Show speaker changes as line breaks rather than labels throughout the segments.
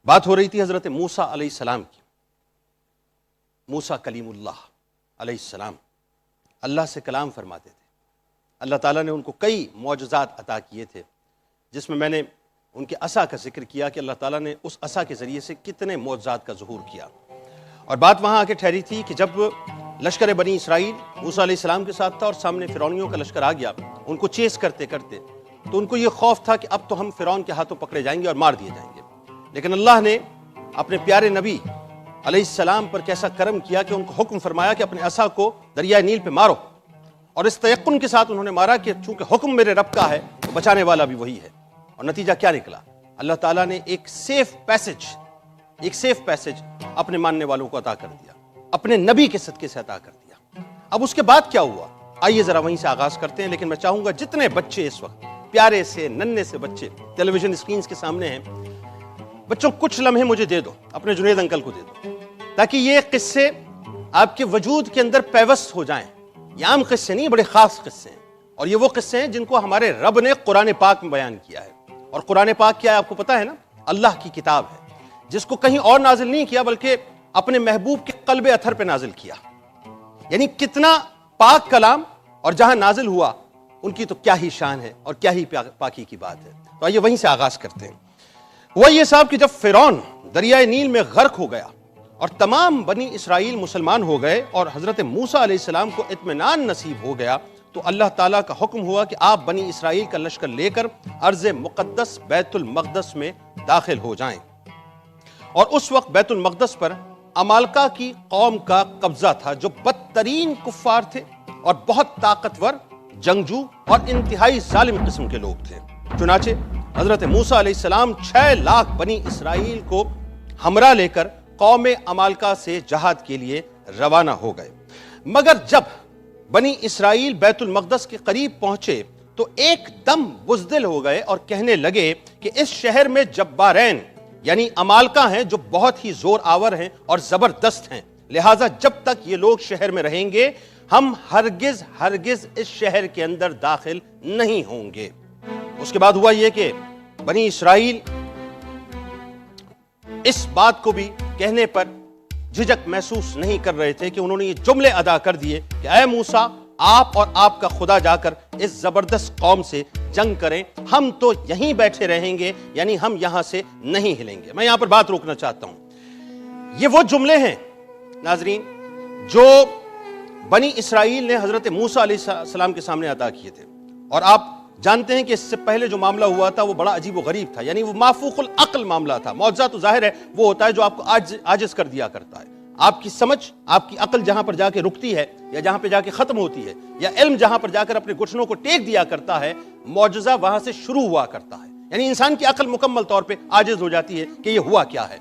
بات ہو رہی تھی حضرت موسیٰ علیہ السلام کی. موسیٰ کلیم اللہ علیہ السلام اللہ سے کلام فرماتے تھے. اللہ تعالیٰ نے ان کو کئی معجزات عطا کیے تھے، جس میں نے ان کے عصا کا ذکر کیا کہ اللہ تعالیٰ نے اس عصا کے ذریعے سے کتنے معجزات کا ظہور کیا. اور بات وہاں آ کے ٹھہری تھی کہ جب لشکر بنی اسرائیل موسیٰ علیہ السلام کے ساتھ تھا اور سامنے فرعونیوں کا لشکر آ گیا، ان کو چیس کرتے کرتے، تو ان کو یہ خوف تھا کہ اب تو ہم فرعون کے ہاتھوں پکڑے جائیں گے اور مار دیے جائیں گے. لیکن اللہ نے اپنے پیارے نبی علیہ السلام پر کیسا کرم کیا کہ ان کو حکم فرمایا کہ اپنے عصا کو دریائے نیل پہ مارو، اور اس تیقن کے ساتھ انہوں نے مارا کہ چونکہ حکم میرے رب کا ہے تو بچانے والا بھی وہی ہے. اور نتیجہ کیا نکلا؟ اللہ تعالیٰ نے ایک سیف پیسج اپنے ماننے والوں کو عطا کر دیا، اپنے نبی کے صدقے سے عطا کر دیا. اب اس کے بعد کیا ہوا؟ آئیے ذرا وہیں سے آغاز کرتے ہیں. لیکن میں چاہوں گا جتنے بچے اس وقت پیارے سے ننھے سے بچے ٹیلی ویژن اسکرینز کے سامنے ہیں، بچوں کچھ لمحے مجھے دے دو، اپنے جنید انکل کو دے دو، تاکہ یہ قصے آپ کے وجود کے اندر پیوست ہو جائیں. یہ عام قصے نہیں، بڑے خاص قصے ہیں، اور یہ وہ قصے ہیں جن کو ہمارے رب نے قرآن پاک میں بیان کیا ہے. اور قرآن پاک کیا ہے آپ کو پتا ہے نا؟ اللہ کی کتاب ہے، جس کو کہیں اور نازل نہیں کیا بلکہ اپنے محبوب کے قلب اطہر پہ نازل کیا. یعنی کتنا پاک کلام، اور جہاں نازل ہوا ان کی تو کیا ہی شان ہے اور کیا ہی پاکی کی بات ہے. تو آئیے وہیں سے آغاز کرتے ہیں. ہوا یہ صاحب کہ جب فرعون دریائے نیل میں غرق ہو گیا اور تمام بنی اسرائیل مسلمان ہو گئے اور حضرت موسیٰ علیہ السلام کو اطمینان نصیب ہو گیا، تو اللہ تعالیٰ کا حکم ہوا کہ آپ بنی اسرائیل کا لشکر لے کر ارض مقدس بیت المقدس میں داخل ہو جائیں. اور اس وقت بیت المقدس پر عمالقہ کی قوم کا قبضہ تھا، جو بدترین کفار تھے اور بہت طاقتور جنگجو اور انتہائی ظالم قسم کے لوگ تھے. چنانچہ حضرت موسیٰ علیہ السلام 6 لاکھ بنی اسرائیل کو ہمراہ لے کر قوم عمالقہ سے جہاد کے لیے روانہ ہو گئے. مگر جب بنی اسرائیل بیت المقدس کے قریب پہنچے تو ایک دم بزدل ہو گئے اور کہنے لگے کہ اس شہر میں جبارین یعنی عمالقہ ہیں جو بہت ہی زور آور ہیں اور زبردست ہیں، لہٰذا جب تک یہ لوگ شہر میں رہیں گے ہم ہرگز اس شہر کے اندر داخل نہیں ہوں گے. اس کے بعد ہوا یہ کہ بنی اسرائیل اس بات کو بھی کہنے پر جھجک محسوس نہیں کر رہے تھے کہ انہوں نے یہ جملے ادا کر دیے کہ اے موسیٰ، آپ اور آپ کا خدا جا کر اس زبردست قوم سے جنگ کریں، ہم تو یہیں بیٹھے رہیں گے، یعنی ہم یہاں سے نہیں ہلیں گے. میں یہاں پر بات روکنا چاہتا ہوں. یہ وہ جملے ہیں ناظرین جو بنی اسرائیل نے حضرت موسیٰ علیہ السلام کے سامنے ادا کیے تھے. اور آپ جانتے ہیں کہ اس سے پہلے جو معاملہ ہوا تھا وہ بڑا عجیب و غریب تھا، یعنی وہ مافوق العقل معاملہ تھا. معجزہ تو ظاہر ہے وہ ہوتا ہے جو آپ کو عاجز کر دیا کرتا ہے. آپ کی سمجھ، آپ کی عقل جہاں پر جا کے رکتی ہے یا جہاں پہ جا کے ختم ہوتی ہے، یا علم جہاں پر جا کر اپنے گھٹنوں کو ٹیک دیا کرتا ہے، معجزہ وہاں سے شروع ہوا کرتا ہے. یعنی انسان کی عقل مکمل طور پہ عاجز ہو جاتی ہے کہ یہ ہوا کیا ہے.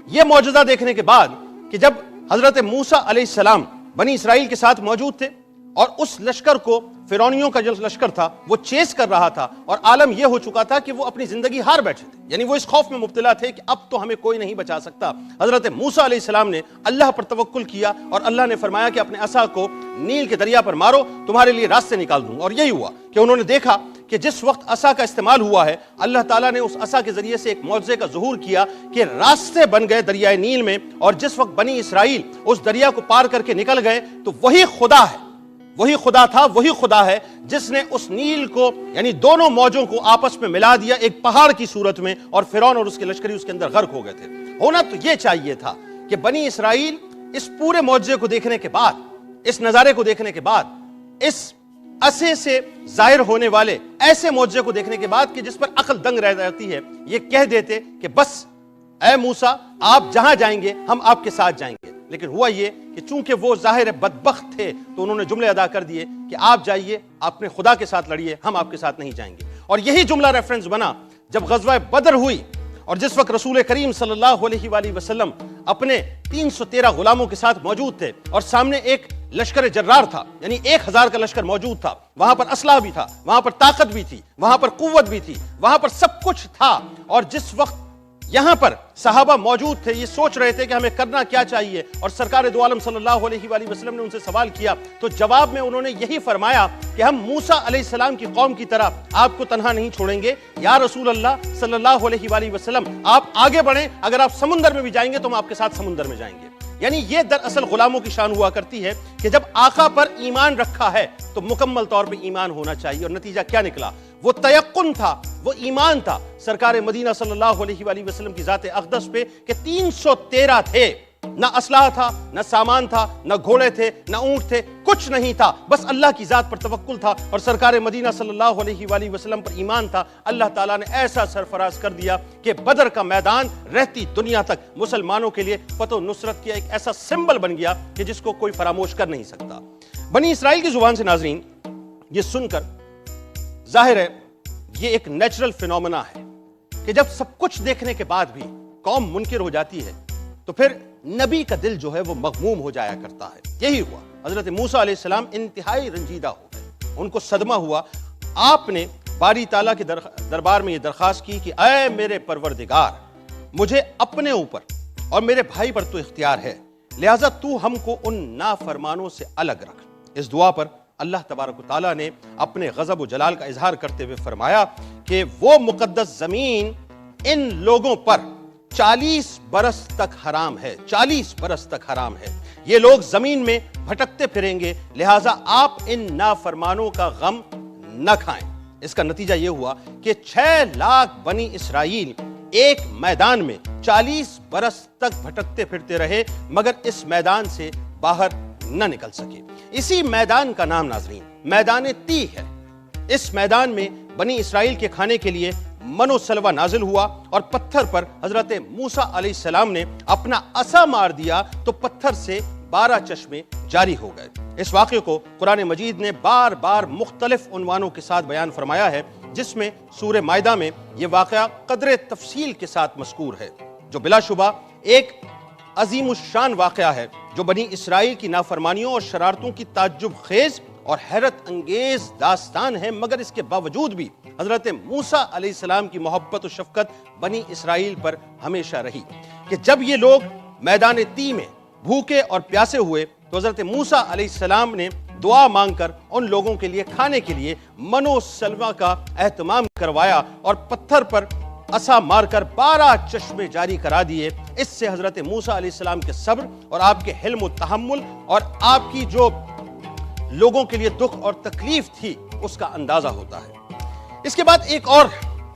یہ معجزہ دیکھنے کے بعد کہ جب حضرت موسیٰ علیہ السلام بنی اسرائیل کے ساتھ موجود تھے اور اس لشکر کو فرعونیوں کا جو لشکر تھا وہ چیس کر رہا تھا، اور عالم یہ ہو چکا تھا کہ وہ اپنی زندگی ہار بیٹھے تھے، یعنی وہ اس خوف میں مبتلا تھے کہ اب تو ہمیں کوئی نہیں بچا سکتا. حضرت موسیٰ علیہ السلام نے اللہ پر توکل کیا اور اللہ نے فرمایا کہ اپنے عصا کو نیل کے دریا پر مارو، تمہارے لیے راستے نکال دوں. اور یہی ہوا کہ انہوں نے دیکھا کہ جس وقت عصا کا استعمال ہوا ہے اللہ تعالیٰ نے اس عصا کے ذریعے سے ایک معجزے کا ظہور کیا کہ راستے بن گئے دریائے نیل میں. اور جس وقت بنی اسرائیل اس دریا کو پار کر کے نکل گئے تو وہی خدا ہے، وہی خدا تھا، وہی خدا ہے جس نے اس نیل کو یعنی دونوں موجوں کو آپس میں ملا دیا ایک پہاڑ کی صورت میں، اور فرعون اور اس کے لشکری اس کے اندر غرق ہو گئے تھے. ہونا تو یہ چاہیے تھا کہ بنی اسرائیل اس پورے معجزے کو دیکھنے کے بعد، اس نظارے کو دیکھنے کے بعد، اس عصے سے ظاہر ہونے والے ایسے معجزے کو دیکھنے کے بعد کہ جس پر عقل دنگ رہ جاتی ہے، یہ کہہ دیتے کہ بس اے موسیٰ، آپ جہاں جائیں گے ہم آپ کے ساتھ جائیں گے. لیکن ہوا یہ کہ چونکہ وہ ظاہر بدبخت تھے تو انہوں نے جملے ادا کر دیے کہ آپ جائیے، اپنے خدا کے ساتھ لڑیے، ہم آپ کے ساتھ نہیں جائیں گے. اور یہی جملہ ریفرنس بنا جب غزوہ بدر ہوئی، اور جس وقت رسول کریم صلی اللہ علیہ وآلہ وسلم اپنے 313 غلاموں کے ساتھ موجود تھے اور سامنے ایک لشکر جرار تھا، یعنی 1000 کا لشکر موجود تھا. وہاں پر اسلحہ بھی تھا، وہاں پر طاقت بھی تھی، وہاں پر قوت بھی تھی، وہاں پر سب کچھ تھا. اور جس وقت یہاں پر صحابہ موجود تھے, یہ سوچ رہے تھے کہ ہمیں کرنا کیا چاہیے, اور سرکار دو عالم صلی اللہ علیہ وآلہ وسلم نے ان سے سوال کیا تو جواب میں انہوں نے یہی فرمایا کہ ہم موسیٰ علیہ السلام کی قوم کی طرح آپ کو تنہا نہیں چھوڑیں گے. یا رسول اللہ صلی اللہ علیہ وآلہ وسلم, آپ آگے بڑھیں, اگر آپ سمندر میں بھی جائیں گے تو ہم آپ کے ساتھ سمندر میں جائیں گے. یعنی یہ دراصل غلاموں کی شان ہوا کرتی ہے کہ جب آقا پر ایمان رکھا ہے تو مکمل طور پہ ایمان ہونا چاہیے. اور نتیجہ کیا نکلا؟ وہ تیقن تھا, وہ ایمان تھا سرکار مدینہ صلی اللہ علیہ وآلہ وسلم کی ذات اقدس پہ کہ 313 تھے, نہ اسلحہ تھا, نہ سامان تھا, نہ گھوڑے تھے, نہ اونٹ تھے, کچھ نہیں تھا, بس اللہ کی ذات پر توکل تھا اور سرکار مدینہ صلی اللہ علیہ وآلہ وسلم پر ایمان تھا. اللہ تعالیٰ نے ایسا سرفراز کر دیا کہ بدر کا میدان رہتی دنیا تک مسلمانوں کے لیے فتح و نصرت کی ایک ایسا سمبل بن گیا کہ جس کو کوئی فراموش کر نہیں سکتا. بنی اسرائیل کی زبان سے ناظرین یہ سن کر ظاہر ہے یہ ایک نیچرل فینومنا ہے کہ جب سب کچھ دیکھنے کے بعد بھی قوم منکر ہو جاتی ہے تو پھر نبی کا دل جو ہے وہ مغموم ہو جایا کرتا ہے. یہی ہوا, حضرت موسیٰ علیہ السلام انتہائی رنجیدہ ہو گئے, ان کو صدمہ ہوا. آپ نے باری تعالیٰ کے دربار میں یہ درخواست کی کہ اے میرے پروردگار, مجھے اپنے اوپر اور میرے بھائی پر تو اختیار ہے, لہٰذا تو ہم کو ان نافرمانوں سے الگ رکھ. اس دعا پر اللہ تبارک و تعالیٰ نے اپنے غضب و جلال کا اظہار کرتے ہوئے فرمایا کہ وہ مقدس زمین ان لوگوں پر 40 برس تک حرام ہے, 40 برس تک حرام ہے. یہ لوگ زمین میں بھٹکتے پھریں گے, لہٰذا آپ ان نافرمانوں کا غم نہ کھائیں. اس کا نتیجہ یہ ہوا کہ 6 لاکھ بنی اسرائیل ایک میدان میں 40 برس تک بھٹکتے پھرتے رہے مگر اس میدان سے باہر نہ نکل سکے. اسی میدان کا نام ناظرین میدان تی ہے. اس میدان میں بنی اسرائیل کے کھانے کے لیے من و سلوہ نازل ہوا اور پتھر پر حضرت موسیٰ علیہ السلام نے اپنا عصا مار دیا تو پتھر سے 12 چشمے جاری ہو گئے. اس واقعے کو قرآن مجید نے بار بار مختلف عنوانوں کے ساتھ بیان فرمایا ہے, جس میں سورہ مائدہ میں یہ واقعہ قدر تفصیل کے ساتھ مذکور ہے, جو بلا شبہ ایک عظیم الشان واقعہ ہے جو بنی اسرائیل کی نافرمانیوں اور شرارتوں کی تعجب خیز اور حیرت انگیز داستان ہے. مگر اس کے باوجود بھی حضرت موسیٰ علیہ السلام کی محبت و شفقت بنی اسرائیل پر ہمیشہ رہی کہ جب یہ لوگ میدان تی میں بھوکے اور پیاسے ہوئے تو حضرت موسیٰ علیہ السلام نے دعا مانگ کر ان لوگوں کے لیے کھانے کے لیے من و سلوہ کا اہتمام کروایا اور پتھر پر عصا مار کر 12 چشمے جاری کرا دیے. اس سے حضرت موسیٰ علیہ السلام کے صبر اور آپ کے حلم و تحمل اور آپ کی جو لوگوں کے لیے دکھ اور تکلیف تھی اس کا اندازہ ہوتا ہے. اس کے بعد ایک اور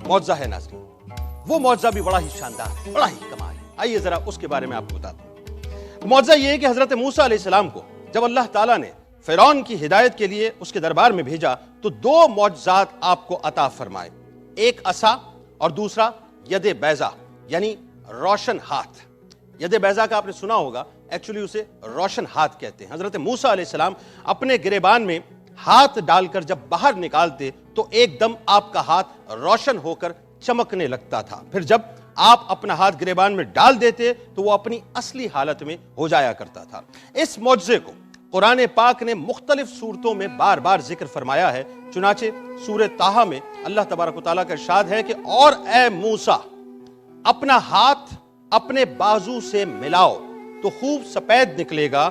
معجزہ ہے ناظرین, وہ معجزہ بھی بڑا ہی شاندار, بڑا ہی کمال ہے. آئیے ذرا اس کے بارے میں آپ کو بتاتا ہوں. معجزہ یہ ہے کہ حضرت موسیٰ علیہ السلام کو جب اللہ تعالیٰ نے فرعون کی ہدایت کے لیے اس کے دربار میں بھیجا تو 2 معجزات آپ کو عطا فرمائے, ایک عصا اور دوسرا ید بیضا یعنی روشن ہاتھ. ید بیضا کا آپ نے سنا ہوگا, ایکچولی اسے روشن ہاتھ کہتے ہیں. حضرت موسیٰ علیہ السلام اپنے گریبان میں ہاتھ ڈال کر جب باہر نکالتے تو ایک دم آپ کا ہاتھ روشن ہو کر چمکنے لگتا تھا, پھر جب آپ اپنا ہاتھ گریبان میں ڈال دیتے تو وہ اپنی اصلی حالت میں ہو جایا کرتا تھا. اس معجزے کو قرآن پاک نے مختلف صورتوں میں بار بار ذکر فرمایا ہے. چنانچہ سورہ طٰہٰ میں اللہ تبارک و تعالیٰ کا ارشاد ہے کہ اور اے موسیٰ اپنا ہاتھ اپنے بازو سے ملاؤ تو خوب سفید نکلے گا,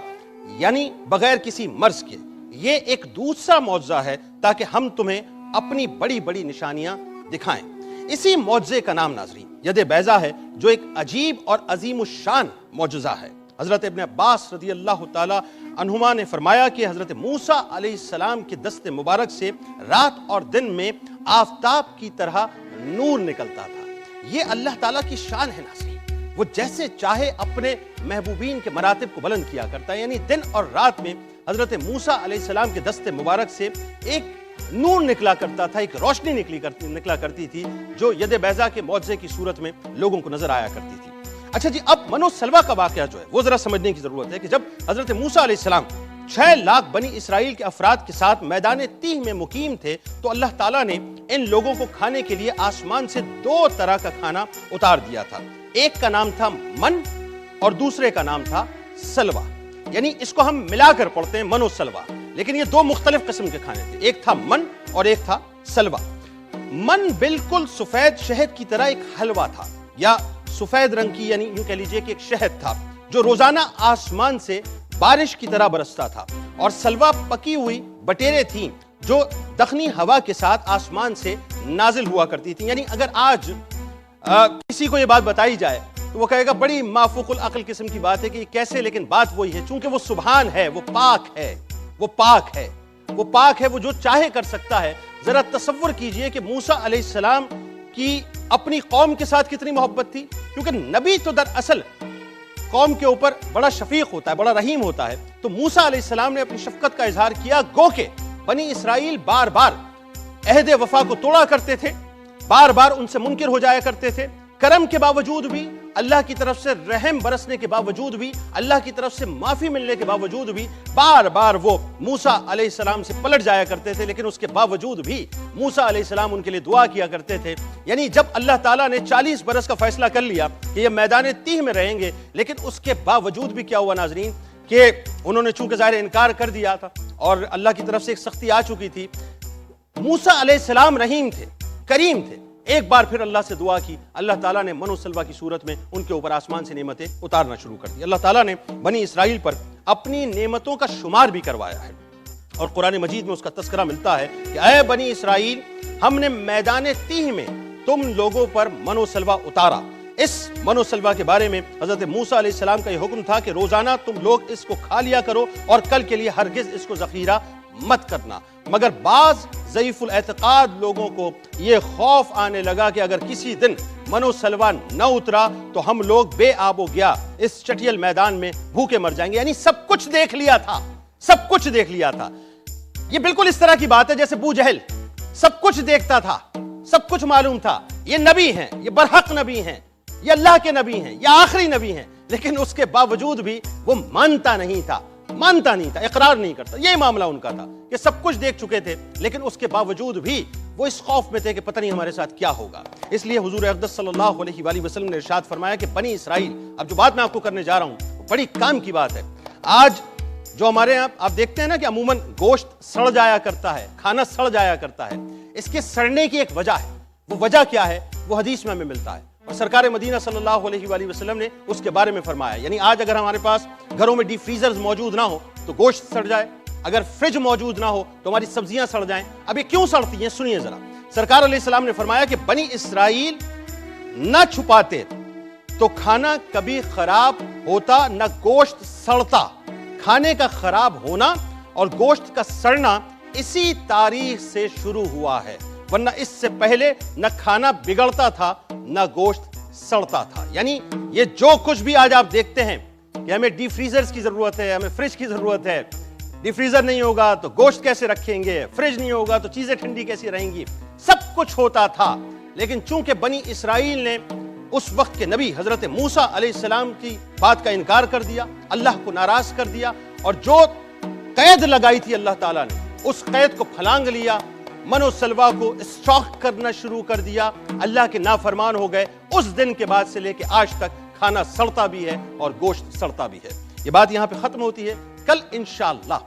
یعنی بغیر کسی مرض کے. یہ ایک دوسرا معجزہ ہے تاکہ ہم تمہیں اپنی بڑی بڑی نشانیاں دکھائیں. اسی معجزے کا نام ناظرین ید بیضا ہے, جو ایک عجیب اور عظیم الشان معجزہ ہے. حضرت ابن عباس رضی اللہ تعالی عنہما نے فرمایا کہ حضرت موسیٰ علیہ السلام کے دست مبارک سے رات اور دن میں آفتاب کی طرح نور نکلتا تھا. یہ اللہ تعالیٰ کی شان ہے ناظرین, وہ جیسے چاہے اپنے محبوبین کے مراتب کو بلند کیا کرتا ہے. یعنی دن اور رات میں حضرت موسیٰ علیہ السلام کے دست مبارک سے ایک نور نکلا کرتا تھا, ایک روشنی نکلا کرتی تھی جو ید بیضا کے معجزے کی صورت میں لوگوں کو نظر آیا کرتی تھی. اچھا جی, اب من و سلوہ کا واقعہ جو ہے وہ ذرا سمجھنے کی ضرورت ہے کہ جب حضرت موسیٰ علیہ السلام 6 لاکھ بنی اسرائیل کے افراد کے ساتھ میدان تیہ میں مقیم تھے تو اللہ تعالیٰ نے ان لوگوں کو کھانے کے لیے آسمان سے 2 طرح کا کھانا اتار دیا تھا. ایک کا نام تھا من اور دوسرے کا نام تھا سلوہ. یعنی اس کو ہم ملا کر پڑھتے ہیں من و سلوہ, لیکن یہ 2 مختلف قسم کے کھانے تھے. ایک تھا من اور ایک تھا سلوہ. من بالکل سفید شہد کی طرح ایک حلوہ تھا یا سفید رنگ کی یعنی یوں کہہ لیجئے کہ ایک شہد تھا جو روزانہ آسمان سے بارش کی طرح برستا تھا، اور سلوا پکی ہوئی بٹیریں تھیں جو دخنی ہوا کے ساتھ آسمان سے نازل ہوا کرتی تھیں۔ یعنی اگر آج کسی کو یہ بات بتائی جائے تو وہ کہے گا بڑی مافوق العقل قسم کی بات ہے کہ یہ کیسے، لیکن بات وہی ہے، چونکہ وہ سبحان ہے، وہ پاک ہے، وہ پاک ہے، وہ پاک ہے، وہ جو چاہے کر سکتا ہے۔ ذرا تصور کیجئے کہ موسیٰ علیہ السلام کی اپنی قوم کے ساتھ کتنی محبت تھی، کیونکہ نبی تو دراصل قوم کے اوپر بڑا شفیق ہوتا ہے، بڑا رحیم ہوتا ہے۔ تو موسیٰ علیہ السلام نے اپنی شفقت کا اظہار کیا، گو کہ بنی اسرائیل بار بار عہد وفا کو توڑا کرتے تھے، بار بار ان سے منکر ہو جایا کرتے تھے، کرم کے باوجود بھی، اللہ کی طرف سے رحم برسنے کے باوجود بھی، اللہ کی طرف سے معافی ملنے کے باوجود بھی بار بار وہ موسیٰ علیہ السلام سے پلٹ جایا کرتے تھے، لیکن اس کے باوجود بھی موسیٰ علیہ السلام ان کے لیے دعا کیا کرتے تھے۔ یعنی جب اللہ تعالیٰ نے 40 برس کا فیصلہ کر لیا کہ یہ میدان تیہ میں رہیں گے، لیکن اس کے باوجود بھی کیا ہوا ناظرین کہ انہوں نے چونکہ ظاہر انکار کر دیا تھا اور اللہ کی طرف سے ایک سختی آ چکی تھی، موسیٰ علیہ السلام رحیم تھے، کریم تھے، ایک بار پھر اللہ سے دعا کی، اللہ تعالیٰ نے من و سلوہ کی صورت میں ان کے اوپر آسمان سے نعمتیں اتارنا شروع کر دی۔ اللہ تعالیٰ نے بنی اسرائیل پر اپنی نعمتوں کا شمار بھی کروایا ہے، اور قرآن مجید میں اس کا تذکرہ ملتا ہے کہ اے بنی اسرائیل، ہم نے میدان تیہ میں تم لوگوں پر من و سلوہ اتارا۔ اس من و سلوہ کے بارے میں حضرت موسیٰ علیہ السلام کا یہ حکم تھا کہ روزانہ تم لوگ اس کو کھا لیا کرو اور کل کے لیے ہرگز اس کو ذخیرہ مت کرنا۔ مگر بعض ضعیف الاعتقاد لوگوں کو یہ خوف آنے لگا کہ اگر کسی دن من و سلوہ نہ اترا تو ہم لوگ بے آب و گیا اس چٹیل میدان میں بھوکے مر جائیں گے۔ یعنی سب کچھ دیکھ لیا تھا، سب کچھ دیکھ لیا تھا۔ یہ بالکل اس طرح کی بات ہے جیسے ابو جہل سب کچھ دیکھتا تھا، سب کچھ معلوم تھا، یہ نبی ہیں، یہ برحق نبی ہیں، یہ اللہ کے نبی ہیں، یہ آخری نبی ہیں، لیکن اس کے باوجود بھی وہ مانتا نہیں تھا، اقرار نہیں کرتا۔ یہ معاملہ ان کا تھا کہ سب کچھ دیکھ چکے تھے، لیکن اس کے باوجود بھی وہ اس خوف میں تھے کہ پتہ نہیں ہمارے ساتھ کیا ہوگا۔ اس لیے حضور اقدس صلی اللہ علیہ وآلہ وسلم نے ارشاد فرمایا کہ بنی اسرائیل، اب جو بات میں آپ کو کرنے جا رہا ہوں بڑی کام کی بات ہے۔ آج جو ہمارے یہاں آپ دیکھتے ہیں نا کہ عموماً گوشت سڑ جایا کرتا ہے، کھانا سڑ جایا کرتا ہے، اس کے سڑنے کی ایک وجہ ہے۔ وہ وجہ کیا ہے؟ وہ حدیث میں ہمیں ملتا ہے، اور سرکار مدینہ صلی اللہ علیہ وآلہ وسلم نے اس کے بارے میں فرمایا۔ یعنی آج اگر ہمارے پاس گھروں میں ڈیپ فریزرز موجود نہ ہو تو گوشت سڑ جائے، اگر فریج موجود نہ ہو تو ہماری سبزیاں سڑ جائیں۔ اب یہ کیوں سڑتی ہیں؟ سنیے ذرا۔ سرکار علیہ السلام نے فرمایا کہ بنی اسرائیل نہ چھپاتے تو کھانا کبھی خراب ہوتا نہ گوشت سڑتا۔ کھانے کا خراب ہونا اور گوشت کا سڑنا اسی تاریخ سے شروع ہوا ہے، ورنہ اس سے پہلے نہ کھانا بگڑتا تھا نہ گوشت سڑتا تھا۔ یعنی یہ جو کچھ بھی آج آپ دیکھتے ہیں کہ ہمیں ڈی فریزرز کی ضرورت ہے، ہمیں فریج کی ضرورت ہے، ڈی فریزر نہیں ہوگا تو گوشت کیسے رکھیں گے، فریج نہیں ہوگا تو چیزیں ٹھنڈی کیسی رہیں گی، سب کچھ ہوتا تھا۔ لیکن چونکہ بنی اسرائیل نے اس وقت کے نبی حضرت موسیٰ علیہ السلام کی بات کا انکار کر دیا، اللہ کو ناراض کر دیا، اور جو قید لگائی تھی اللہ تعالیٰ نے اس قید کو پھلانگ لیا، من و سلوہ کو اسٹاک کرنا شروع کر دیا، اللہ کے نافرمان ہو گئے۔ اس دن کے بعد سے لے کے آج تک کھانا سڑتا بھی ہے اور گوشت سڑتا بھی ہے۔ یہ بات یہاں پہ ختم ہوتی ہے۔ کل انشاءاللہ